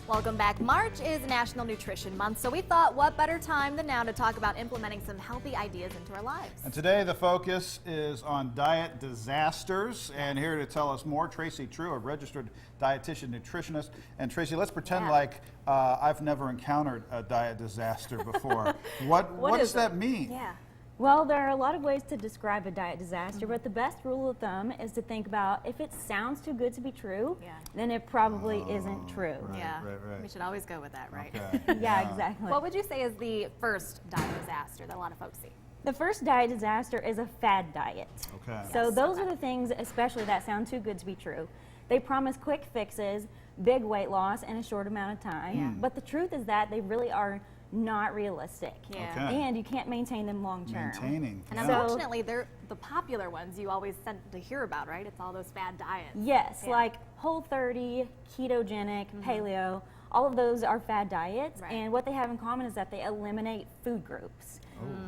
Welcome back. March is National Nutrition Month, so we thought what better time than now to talk about implementing some healthy ideas into our lives. And today the focus is on diet disasters, and here to tell us more, Tracey True, a registered dietitian nutritionist. And Tracey, let's pretend like I've never encountered a diet disaster before. What does that mean? Yeah. Well, there are a lot of ways to describe a diet disaster, but the best rule of thumb is to think about if it sounds too good to be true, then it probably isn't true. Right. We should always go with that, right? Okay. Yeah, exactly. What would you say is the first diet disaster that a lot of folks see? The first diet disaster is a fad diet. Okay. So those are the things, especially that sound too good to be true. They promise quick fixes, big weight loss in a short amount of time, but the truth is that they really are not realistic. And you can't maintain them long term. And unfortunately, they're the popular ones you always tend to hear about, right? It's all those fad diets. Yes, like Whole30, ketogenic, paleo, all of those are fad diets, and what they have in common is that they eliminate food groups.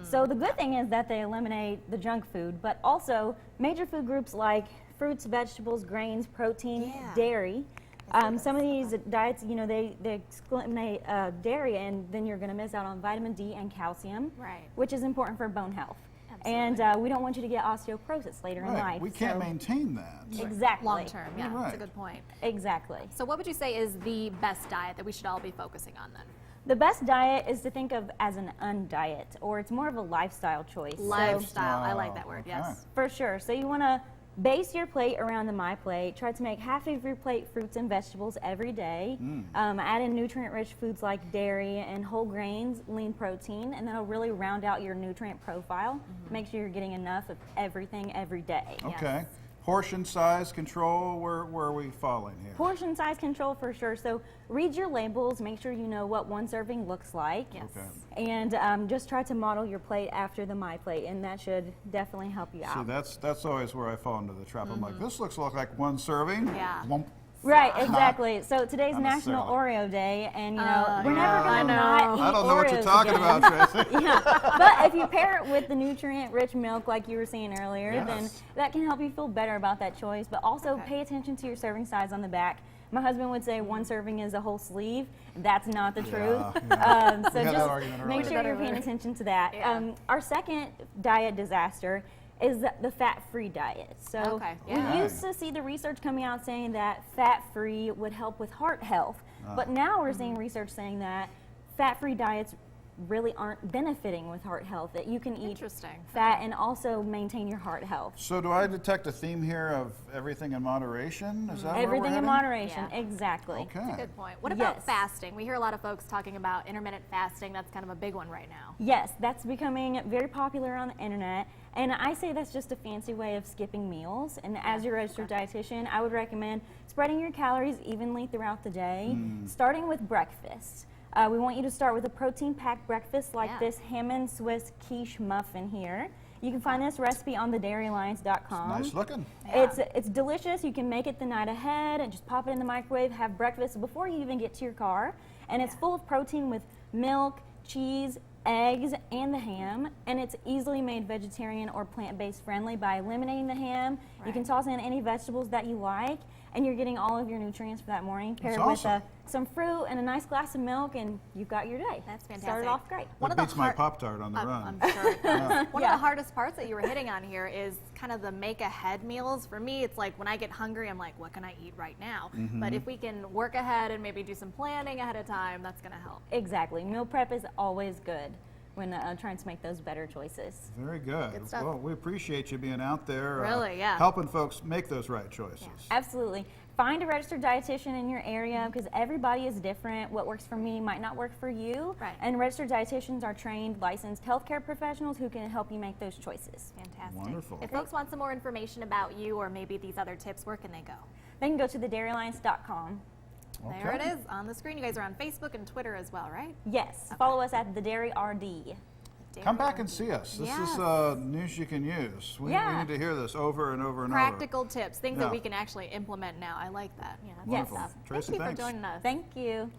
So the good thing is that they eliminate the junk food, but also major food groups like fruits, vegetables, grains, protein, dairy. Some of these diets, you know, they eliminate dairy, and then you're going to miss out on vitamin D and calcium, which is important for bone health. And we don't want you to get osteoporosis later in life. We can't maintain that. Exactly. Long term, that's a good point. Exactly. So what would you say is the best diet that we should all be focusing on then? The best diet is to think of as an undiet, or it's more of a lifestyle choice. Lifestyle, I like that word, yes. For sure. So you want to base your plate around the My Plate. Try to make half of your plate fruits and vegetables every day. Add in nutrient-rich foods like dairy and whole grains, lean protein, and that'll really round out your nutrient profile. Make sure you're getting enough of everything every day. Okay. Portion size control, where are we falling here? Portion size control for sure. So read your labels, make sure you know what one serving looks like. And just try to model your plate after the My Plate, and that should definitely help you out. See, that's always where I fall into the trap. I'm like, this looks like one serving. Right, exactly. So today's National Oreo Day, and you know we're never going to not eat I don't know Oreos what you're talking again. about, Tracey. But if you pair it with the nutrient-rich milk, like you were saying earlier, then that can help you feel better about that choice. But also pay attention to your serving size on the back. My husband would say one serving is a whole sleeve. That's not the truth. So just make sure you're paying attention to that. Our second diet disaster is the fat-free diet. So we used to see the research coming out saying that fat-free would help with heart health, but now we're seeing research saying that fat-free diets really aren't benefiting with heart health, that you can eat fat and also maintain your heart health. So do I detect a theme here of everything in moderation? Is that everything in moderation, Yeah. exactly. That's a good point. What about fasting? We hear a lot of folks talking about intermittent fasting. That's kind of a big one right now. Yes, that's becoming very popular on the internet, and I say that's just a fancy way of skipping meals. And as your registered dietitian, I would recommend spreading your calories evenly throughout the day, starting with breakfast. We want you to start with a protein-packed breakfast like this Hammond Swiss quiche muffin here. You can find this recipe on thedairylines.com. Nice looking. It's delicious. You can make it the night ahead and just pop it in the microwave, have breakfast before you even get to your car. And it's full of protein with milk, cheese, eggs, and the ham. And it's easily made vegetarian or plant-based friendly by eliminating the ham. You can toss in any vegetables that you like, and you're getting all of your nutrients for that morning. Pair it with some fruit and a nice glass of milk, and you've got your day. That's fantastic. Started off great. That beats my Pop-Tart on the run. I'm sure it does. One of the hardest parts that you were hitting on here is kind of the make-ahead meals. For me, it's like when I get hungry, I'm like, what can I eat right now? But if we can work ahead and maybe do some planning ahead of time, that's going to help. Exactly. Meal prep is always good when trying to make those better choices. Very good. Good stuff. Well, we appreciate you being out there helping folks make those right choices. Absolutely. Find a registered dietitian in your area because everybody is different. What works for me might not work for you. And registered dietitians are trained, licensed healthcare professionals who can help you make those choices. Fantastic. Wonderful. If folks want some more information about you or maybe these other tips, where can they go? They can go to thedairylines.com. There it is on the screen. You guys are on Facebook and Twitter as well, right? Yes. Follow us at the Dairy RD. Come back and see us. This is news you can use. We need to hear this over and over and over. Practical tips, things that we can actually implement now. I like that. Wonderful. Thank you for joining us. Thank you.